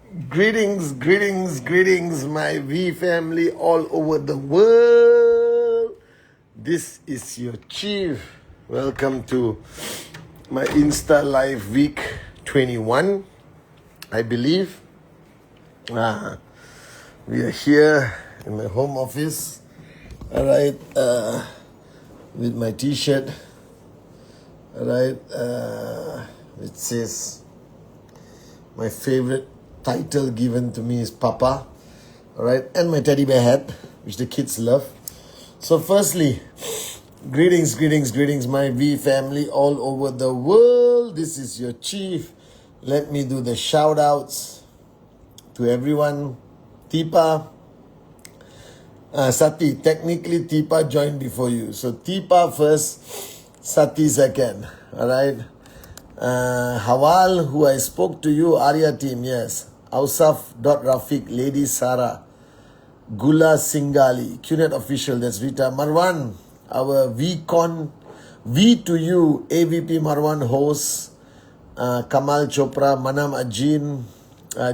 Greetings, my V family all over the world. This is your chief. Welcome to my Insta Live week 21, I believe. We are here in my home office, all right, with my t-shirt, all right, which says my favorite title given to me is Papa, all right, and my teddy bear hat, which the kids love. So firstly, greetings, my V family all over the world. This is your chief. Let me do the shout outs to everyone. Tipa, Sati, technically Tipa joined before you. So Tipa first, Sati second, all right. Hawal, who I spoke to you, Arya team, yes. Ausaf, Rafiq, Lady Sarah, Gula Singali, QNet official, that's Rita. Marwan, our VCON, V to you, AVP Marwan host, Kamal Chopra, Manam Ajin,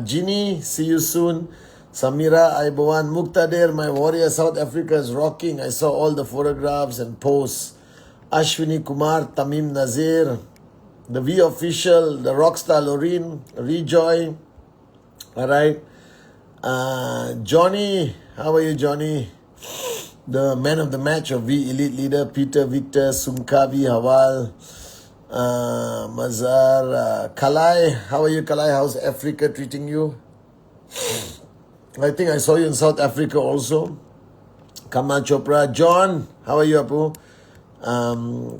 Ginny, see you soon. Samira Aibawan, Muqtadir, my warrior, South Africa is rocking. I saw all the photographs and posts. Ashwini Kumar, Tamim Nazir, the V official, the rockstar Loreen, Rejoy. All right. Johnny, how are you, Johnny? The man of the match of V Elite Leader, Peter, Victor, Sumkavi, Hawal, Mazar, Kalai. How are you, Kalai? How's Africa treating you? I think I saw you in South Africa also. Kamal Chopra. John, how are you, Apu?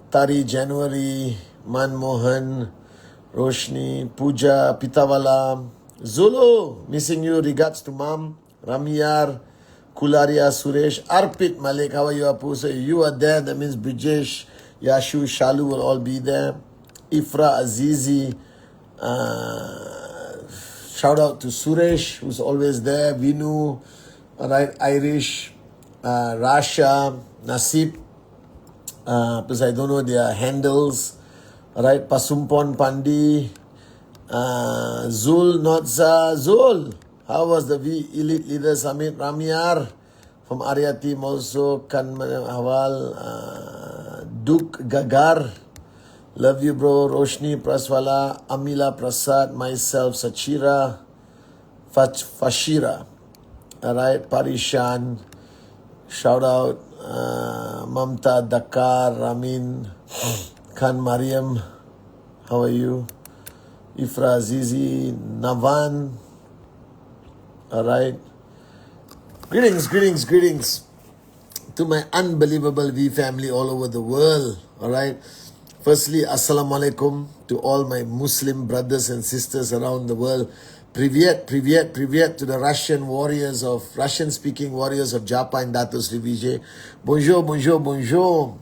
Tari, January, Manmohan, Roshni, Pooja, Pitawala, Zulu, missing you, regards to Mom, Ramiyar, Kularia, Suresh, Arpit Malik, how are you, Apu? So you are there, that means Brijesh, Yashu, Shalu will all be there. Ifra, Azizi, shout out to Suresh, who's always there, Vinu, all right, Irish, Rasha, Nasib, because I don't know their handles, all right, Pasumpon Pandi, Zul Notza. Zul, how was the V Elite Leader Summit? Ramyar from Arya team also. Kanman Hawal, Duke Gagar, love you bro. Roshni Praswala, Amila Prasad, myself, Sachira, Fashira, alright, Parishan, shout out, Mamta, Dakar, Ramin, Khan Mariam, how are you? Ifra, Zizi, Navan, alright. Greetings to my unbelievable V family all over the world, alright. Firstly, Assalamu alaikum to all my Muslim brothers and sisters around the world. Privyet to the Russian-speaking warriors of Japa and Datos Rivije. Bonjour.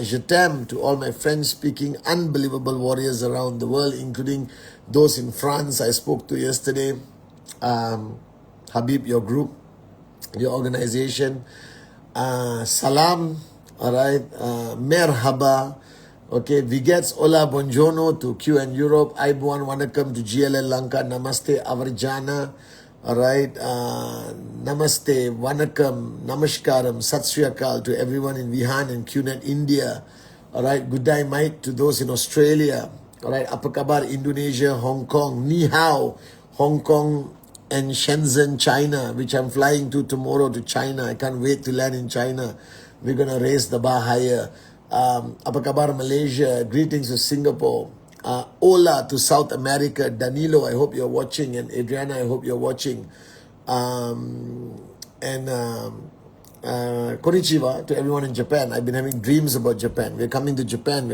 Je t'aime to all my French-speaking unbelievable warriors around the world, including those in France I spoke to yesterday. Habib, your group, your organization. Salam, all right. Merhaba. Okay, Vigets, Ola, Bonjourno to QN Europe. Aibuan, Wanakam to GLL Lanka. Namaste, Avarjana. All right. Namaste, Wanakam, Namaskaram, Sat Sri Akal to everyone in Vihan and QNet India. All right. Good day, mate, to those in Australia. All right. Apa kabar Indonesia, Hong Kong. Ni hao, Hong Kong and Shenzhen, China, which I'm flying to tomorrow to China. I can't wait to land in China. We're going to raise the bar higher. Apa kabar Malaysia, greetings to Singapore. Ola to South America, Danilo, I hope you're watching, and Adriana, I hope you're watching. Konnichiwa to everyone in Japan. I've been having dreams about Japan. We're coming to Japan.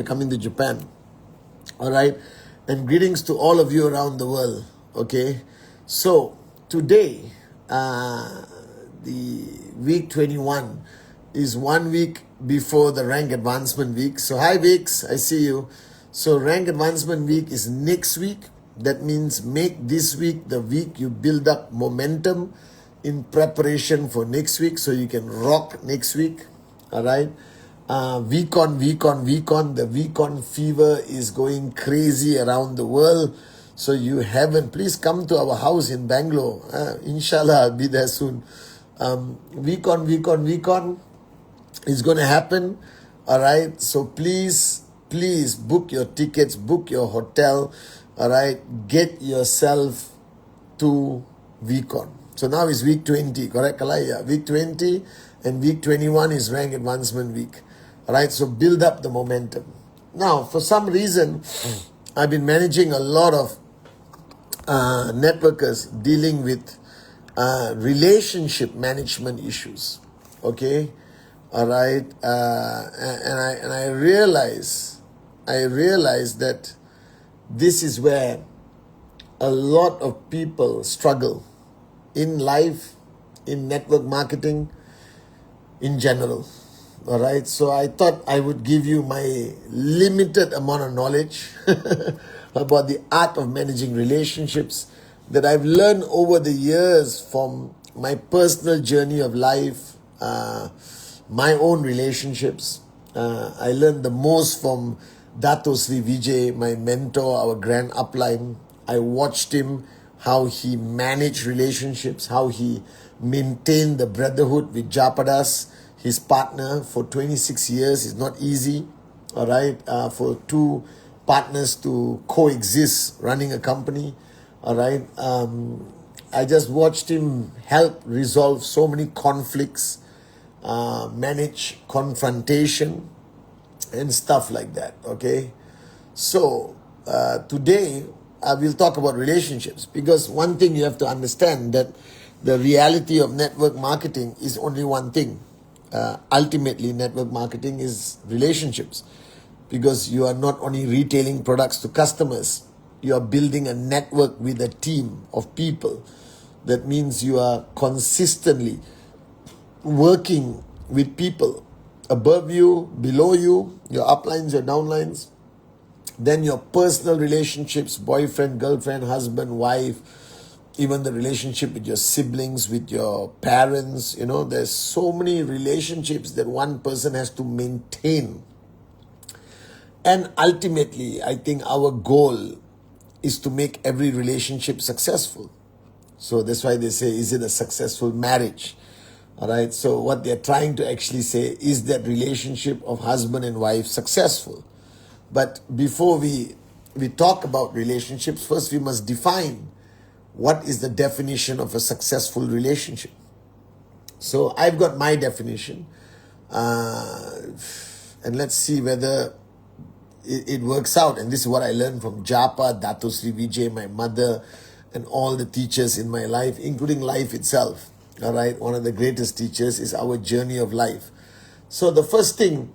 All right. And greetings to all of you around the world. Okay. So today, the week 21 is 1 week before the rank advancement week. So hi Vix, I see you. So rank advancement week is next week. That means make this week the week you build up momentum in preparation for next week so you can rock next week. All right. VCON. The VCON fever is going crazy around the world. So you haven't, please come to our house in Bangalore. Inshallah, I'll be there soon. VCON is going to happen. All right. So please book your tickets, book your hotel. All right. Get yourself to VCON. So now is week 20, correct, Kalai? Yeah, week 20 and week 21 is rank advancement week. All right. So build up the momentum. Now, for some reason, I've been managing a lot of networkers dealing with relationship management issues. Okay, all right, and I realize that this is where a lot of people struggle in life, in network marketing, in general. All right, so I thought I would give you my limited amount of knowledge about the art of managing relationships that I've learned over the years from my personal journey of life, my own relationships. I learned the most from Dato Sri Vijay, my mentor, our grand upline. I watched him, how he managed relationships, how he maintained the brotherhood with Japadas, his partner, for 26 years. It's not easy, all right, for two partners to coexist running a company, all right. I just watched him help resolve so many conflicts, manage confrontation and stuff like that, okay. So today I will talk about relationships, because one thing you have to understand, that the reality of network marketing is only one thing. Ultimately, network marketing is relationships, because you are not only retailing products to customers, you are building a network with a team of people. That means you are consistently working with people above you, below you, your uplines, your downlines, then your personal relationships, boyfriend, girlfriend, husband, wife, even the relationship with your siblings, with your parents. You know, there's so many relationships that one person has to maintain. And ultimately, I think our goal is to make every relationship successful. So that's why they say, is it a successful marriage? All right. So what they're trying to actually say is that relationship of husband and wife successful. But before we talk about relationships, first we must define what is the definition of a successful relationship. So I've got my definition, and let's see whether it works out. And this is what I learned from Japa, Dato Sri Vijay, my mother, and all the teachers in my life, including life itself. All right, one of the greatest teachers is our journey of life. So the first thing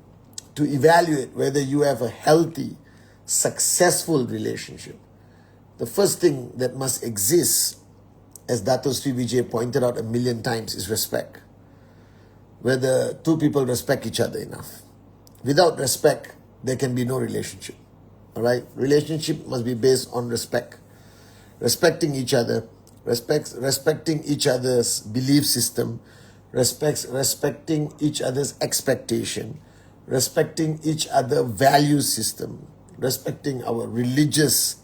to evaluate whether you have a healthy, successful relationship, the first thing that must exist, as Dato Sri Vijay pointed out a million times, is respect. Whether two people respect each other enough. Without respect, there can be no relationship. All right? Relationship must be based on respect. Respecting each other, respecting each other's belief system, respecting each other's expectation, respecting each other's value system, respecting our religious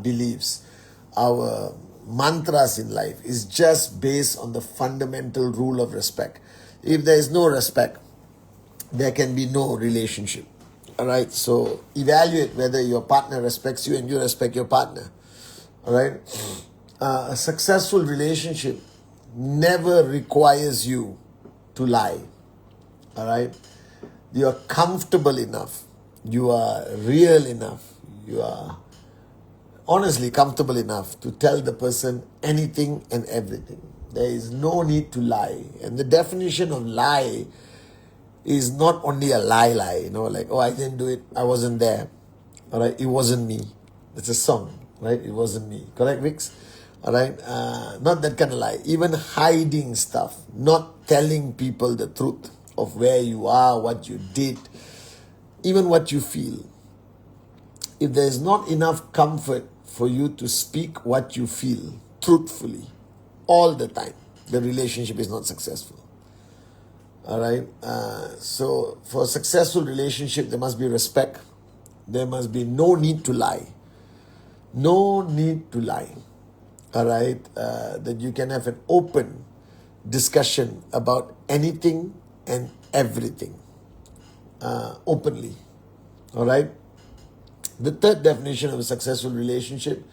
beliefs, our mantras in life, is just based on the fundamental rule of respect. If there is no respect, there can be no relationship. All right, so evaluate whether your partner respects you and you respect your partner. All right, a successful relationship never requires you to lie. All right, you are comfortable enough, you are real enough, you are honestly comfortable enough to tell the person anything and everything. There is no need to lie. And the definition of lie is not only a lie, you know, like, oh, I didn't do it, I wasn't there. All right, it wasn't me. It's a song, right? It wasn't me. Correct, Vix? All right, not that kind of lie. Even hiding stuff, not telling people the truth of where you are, what you did, even what you feel. If there is not enough comfort for you to speak what you feel truthfully all the time, the relationship is not successful. All right. So for a successful relationship, there must be respect. There must be no need to lie. No need to lie. All right, that you can have an open discussion about anything and everything openly. All right. The third definition of a successful relationship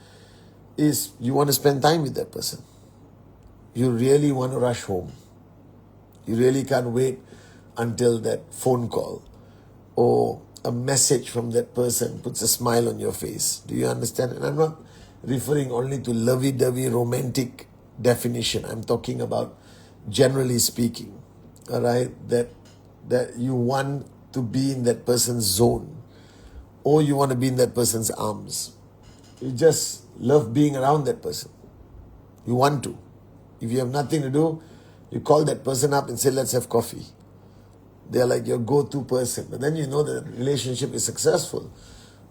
is you want to spend time with that person. You really want to rush home. You really can't wait until that phone call or a message from that person puts a smile on your face. Do you understand? And I'm not referring only to lovey-dovey romantic definition. I'm talking about generally speaking. All right, that you want to be in that person's zone, or you want to be in that person's arms. You just love being around that person. You want to. If you have nothing to do, you call that person up and say, let's have coffee. They're like your go-to person. But then you know that the relationship is successful.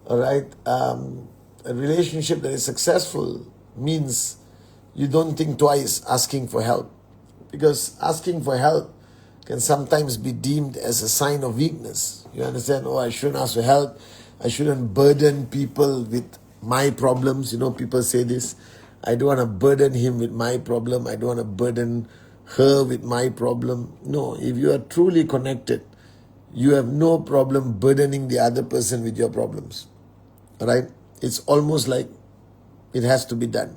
All right? A relationship that is successful means you don't think twice asking for help. Because asking for help can sometimes be deemed as a sign of weakness. You understand? Oh, I shouldn't ask for help. I shouldn't burden people with my problems. You know, people say this. I don't want to burden him with my problem. I don't want to burden her with my problem. No, if you are truly connected, you have no problem burdening the other person with your problems. All right? It's almost like it has to be done.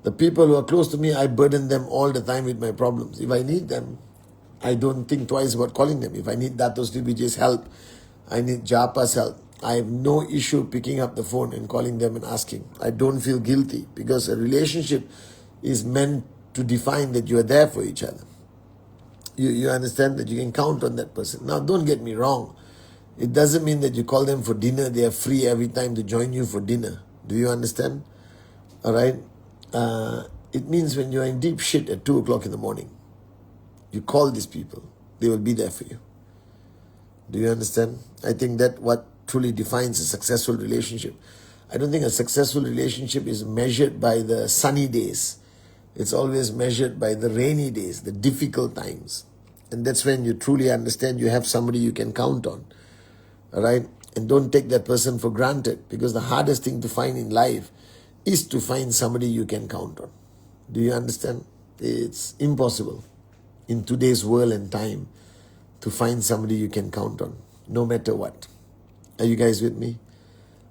The people who are close to me, I burden them all the time with my problems. If I need them, I don't think twice about calling them. If I need Datos DBJ's help, I need Japa's help, I have no issue picking up the phone and calling them and asking. I don't feel guilty because a relationship is meant to define that you are there for each other. You understand that you can count on that person. Now, don't get me wrong. It doesn't mean that you call them for dinner, they are free every time to join you for dinner. Do you understand? All right? It means when you are in deep shit at 2 o'clock in the morning, you call these people, they will be there for you. Do you understand? I think that what truly defines a successful relationship. I don't think a successful relationship is measured by the sunny days. It's always measured by the rainy days, the difficult times. And that's when you truly understand you have somebody you can count on. All right? And don't take that person for granted, because the hardest thing to find in life is to find somebody you can count on. Do you understand? It's impossible in today's world and time to find somebody you can count on, no matter what. Are you guys with me?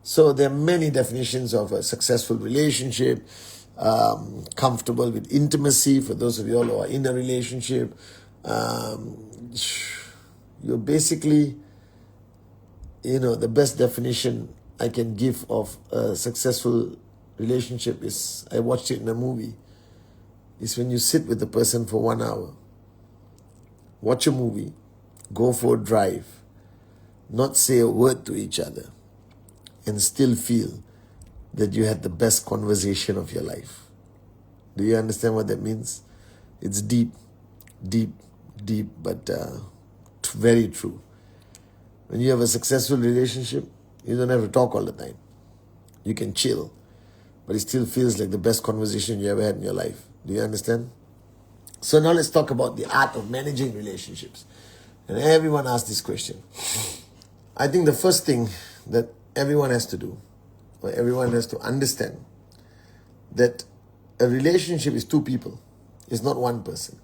So there are many definitions of a successful relationship. Comfortable with intimacy, for those of you all who are in a relationship. You're basically, the best definition I can give of a successful relationship is, I watched it in a movie, is when you sit with the person for 1 hour, watch a movie, go for a drive, not say a word to each other, and still feel that you had the best conversation of your life. Do you understand what that means? It's deep, deep, deep, but very true. When you have a successful relationship, you don't have to talk all the time. You can chill, but it still feels like the best conversation you ever had in your life. Do you understand? So now let's talk about the art of managing relationships. And everyone asks this question. I think the first thing that everyone has to do, or everyone has to understand, that a relationship is two people. It's not one person.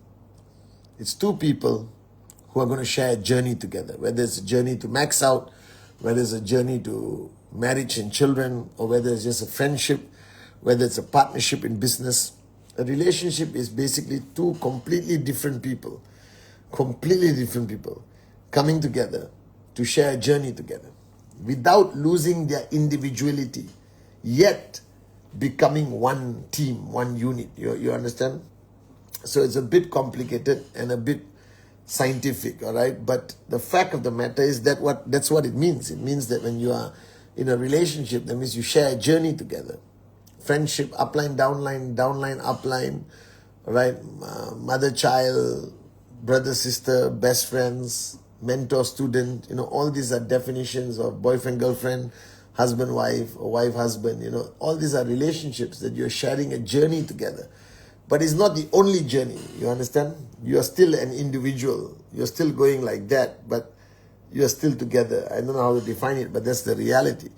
It's two people who are going to share a journey together, whether it's a journey to max out, whether it's a journey to marriage and children, or whether it's just a friendship, whether it's a partnership in business. A relationship is basically two completely different people coming together to share a journey together without losing their individuality, yet becoming one team, one unit. You understand? So it's a bit complicated and a bit scientific, all right? But the fact of the matter is that's what it means. It means that when you are in a relationship, that means you share a journey together. Friendship, upline, downline, downline, upline, right? Mother, child, brother, sister, best friends, mentor, student, all these are definitions of boyfriend, girlfriend, husband, wife, or wife, husband, all these are relationships that you're sharing a journey together. But it's not the only journey, you understand? You are still an individual. You're still going like that, but you're still together. I don't know how to define it, but that's the reality.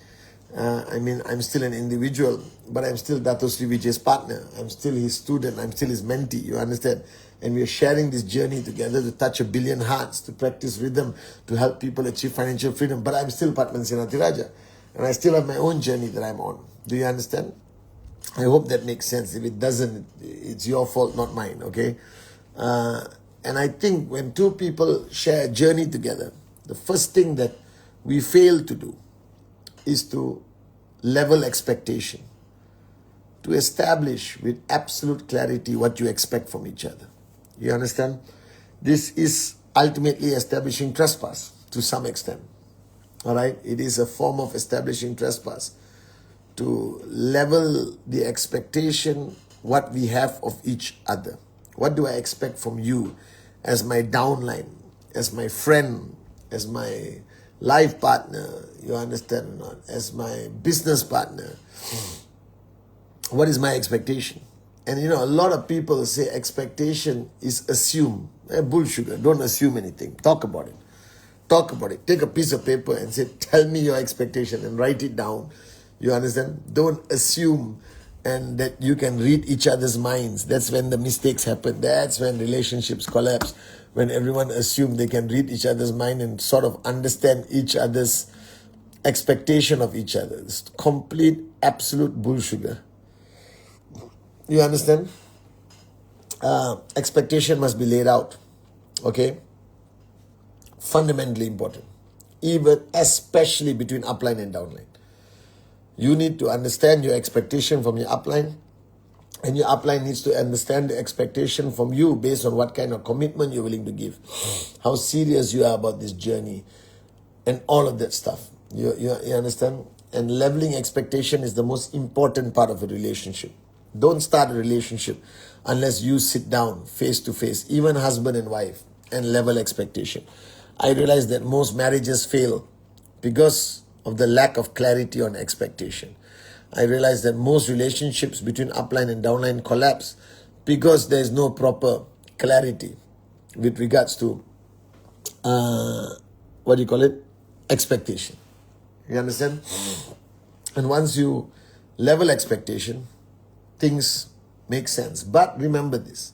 I mean, I'm still an individual, but I'm still Dato Sri Vijay's partner. I'm still his student. I'm still his mentee. You understand? And we are sharing this journey together to touch 1 billion hearts, to practice rhythm, to help people achieve financial freedom. But I'm still Patman Senatiraja. And I still have my own journey that I'm on. Do you understand? I hope that makes sense. If it doesn't, it's your fault, not mine, okay? And I think when two people share a journey together, the first thing that we fail to do is to level expectation, to establish with absolute clarity what you expect from each other. You understand? This is ultimately establishing trespass to some extent. All right? It is a form of establishing trespass to level the expectation, what we have of each other. What do I expect from you as my downline, as my friend, as my life partner, you understand or not, as my business partner? What is my expectation? And you know, a lot of people say expectation is assume. Bullshit, don't assume anything. Talk about it. Talk about it. Take a piece of paper and say, tell me your expectation, and write it down. You understand? Don't assume and that you can read each other's minds. That's when the mistakes happen. That's when relationships collapse. When everyone assumes they can read each other's mind and sort of understand each other's expectation of each other. It's complete, absolute bullshit. You understand? Expectation must be laid out. Okay? Fundamentally important. Even, especially between upline and downline. You need to understand your expectation from your upline, and your upline needs to understand the expectation from you based on what kind of commitment you're willing to give, how serious you are about this journey, and all of that stuff. You understand? And leveling expectation is the most important part of a relationship. Don't start a relationship unless you sit down face to face, even husband and wife, and level expectation. I realize that most marriages fail because of the lack of clarity on expectation. I realize that most relationships between upline and downline collapse because there is no proper clarity with regards to expectation. You understand? And once you level expectation, things make sense. But remember this,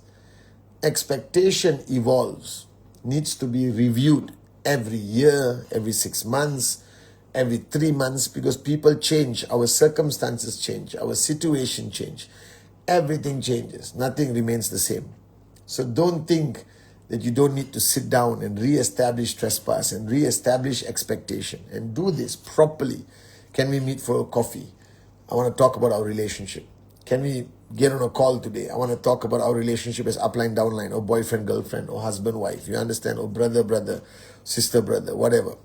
expectation evolves, needs to be reviewed every year, every 6 months, every 3 months, because people change, our circumstances change, our situation change, everything changes, nothing remains the same. So don't think that you don't need to sit down and re-establish trespass and re-establish expectation, and do this properly. Can we meet for a coffee? I want to talk about our relationship. Can we get on a call today? I want to talk about our relationship as upline, downline, or boyfriend, girlfriend, or husband, wife. You understand? Or brother, brother, sister, brother, whatever.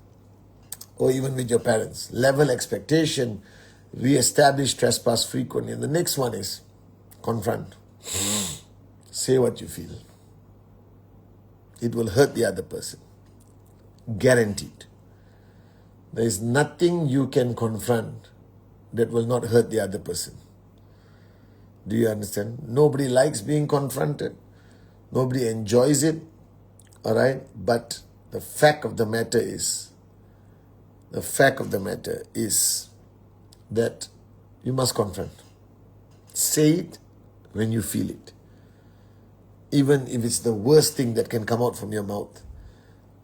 Or even with your parents. Level expectation, re-establish trespass frequently. And the next one is confront. Say what you feel. It will hurt the other person. Guaranteed. There is nothing you can confront that will not hurt the other person. Do you understand? Nobody likes being confronted. Nobody enjoys it. All right? But the fact of the matter is that you must confront. Say it when you feel it. Even if it's the worst thing that can come out from your mouth,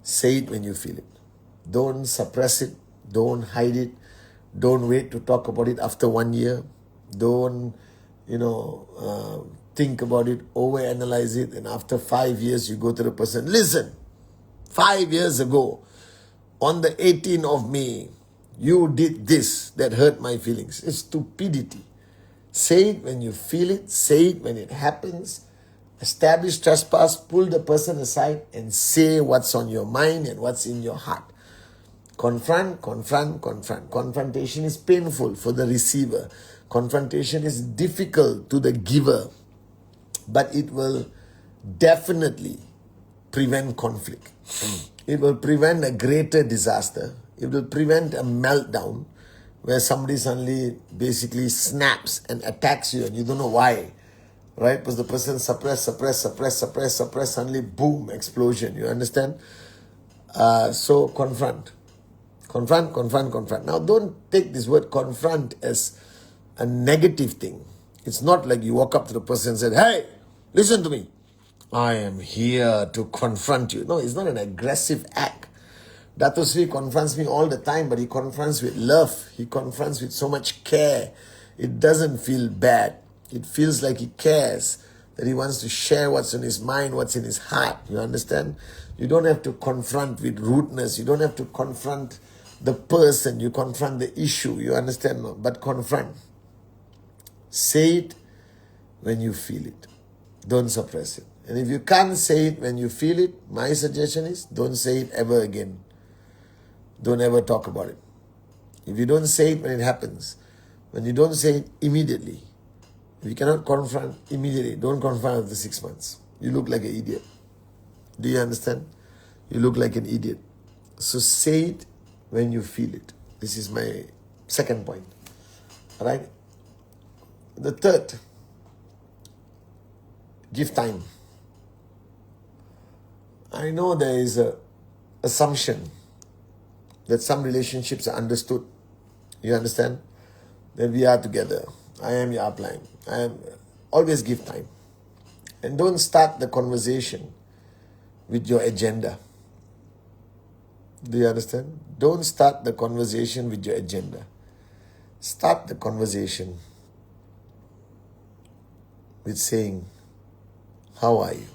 say it when you feel it. Don't suppress it. Don't hide it. Don't wait to talk about it after 1 year. Don't, think about it, overanalyze it, and after 5 years you go to the person, listen, 5 years ago, on the 18th of May, you did this that hurt my feelings. It's stupidity. Say it when you feel it. Say it when it happens. Establish trespass. Pull the person aside and say what's on your mind and what's in your heart. Confront. Confrontation is painful for the receiver. Confrontation is difficult to the giver. But it will definitely prevent conflict. It will prevent a greater disaster. It will prevent a meltdown where somebody suddenly basically snaps and attacks you and you don't know why. Right? Because the person suppress, suddenly boom, explosion. You understand? So confront. Confront, confront, confront. Now, don't take this word confront as a negative thing. It's not like you walk up to the person and say, hey, listen to me. I am here to confront you. No, it's not an aggressive act. Dato Sri confronts me all the time, but he confronts with love. He confronts with so much care. It doesn't feel bad. It feels like he cares, that he wants to share what's in his mind, what's in his heart. You understand? You don't have to confront with rudeness. You don't have to confront the person. You confront the issue. You understand? No? But confront. Say it when you feel it. Don't suppress it. And if you can't say it when you feel it, my suggestion is don't say it ever again. Don't ever talk about it. If you don't say it when it happens, when you don't say it immediately, if you cannot confront immediately, don't confront after 6 months. You look like an idiot. Do you understand? You look like an idiot. So say it when you feel it. This is my second point. All right? The third, give time. I know there is a assumption that some relationships are understood. You understand? That we are together. I am your upline. Always give time. And don't start the conversation with your agenda. Do you understand? Don't start the conversation with your agenda. Start the conversation with saying, how are you?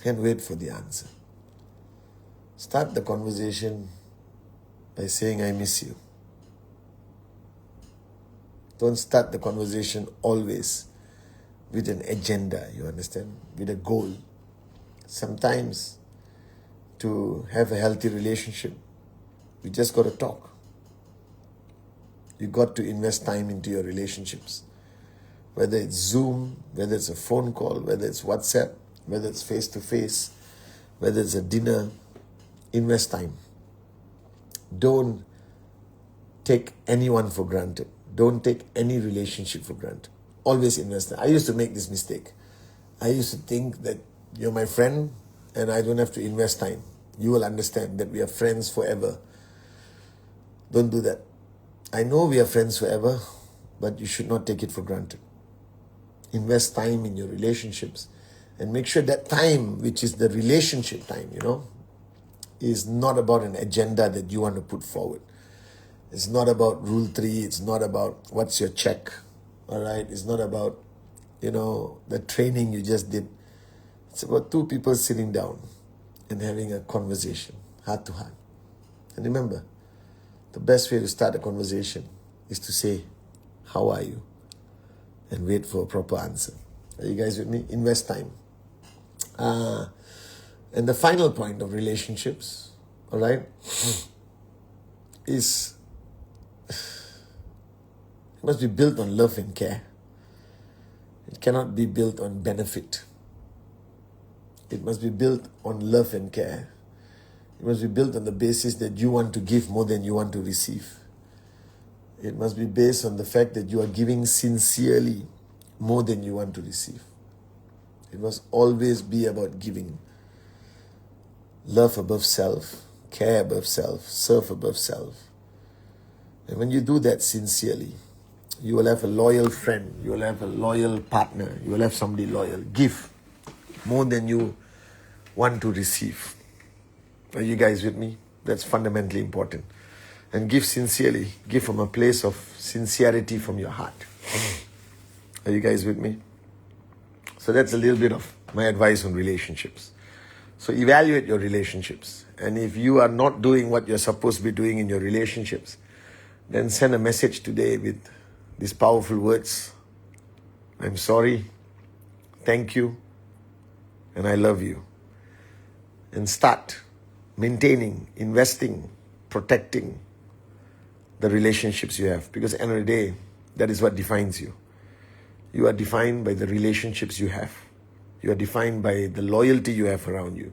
And wait for the answer. Start the conversation by saying, I miss you. Don't start the conversation always with an agenda, you understand? With a goal. Sometimes to have a healthy relationship, you just got to talk. You got to invest time into your relationships. Whether it's Zoom, whether it's a phone call, whether it's WhatsApp, whether it's face-to-face, whether it's a dinner, invest time. Don't take anyone for granted. Don't take any relationship for granted. Always invest time. I used to make this mistake. I used to think that you're my friend and I don't have to invest time. You will understand that we are friends forever. Don't do that. I know we are friends forever, but you should not take it for granted. Invest time in your relationships and make sure that time, which is the relationship time, is not about an agenda that you want to put forward. It's not about rule 3. It's not about what's your check. All right. It's not about, the training you just did. It's about two people sitting down and having a conversation, heart to heart. And remember, the best way to start a conversation is to say, how are you? And wait for a proper answer. Are you guys with me? Invest time. And the final point of relationships, all right, is it must be built on love and care. It cannot be built on benefit. It must be built on love and care. It must be built on the basis that you want to give more than you want to receive. It must be based on the fact that you are giving sincerely more than you want to receive. It must always be about giving. Love above self, care above self, serve above self. And when you do that sincerely, you will have a loyal friend, you will have a loyal partner, you will have somebody loyal. Give more than you want to receive. Are you guys with me? That's fundamentally important. And give sincerely. Give from a place of sincerity from your heart. Are you guys with me? So that's a little bit of my advice on relationships. So evaluate your relationships. And if you are not doing what you're supposed to be doing in your relationships, then send a message today with these powerful words. I'm sorry. Thank you. And I love you. And start maintaining, investing, protecting the relationships you have. Because at the end of the day, that is what defines you. You are defined by the relationships you have. You are defined by the loyalty you have around you.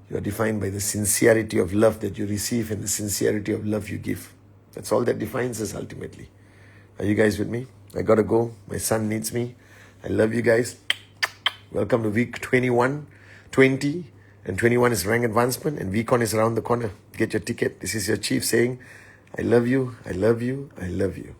You are defined by the sincerity of love that you receive and the sincerity of love you give. That's all that defines us ultimately. Are you guys with me? I gotta go. My son needs me. I love you guys. Welcome to week 21, 20, and 21 is rank advancement, and VCON is around the corner. Get your ticket. This is your chief saying, I love you, I love you, I love you.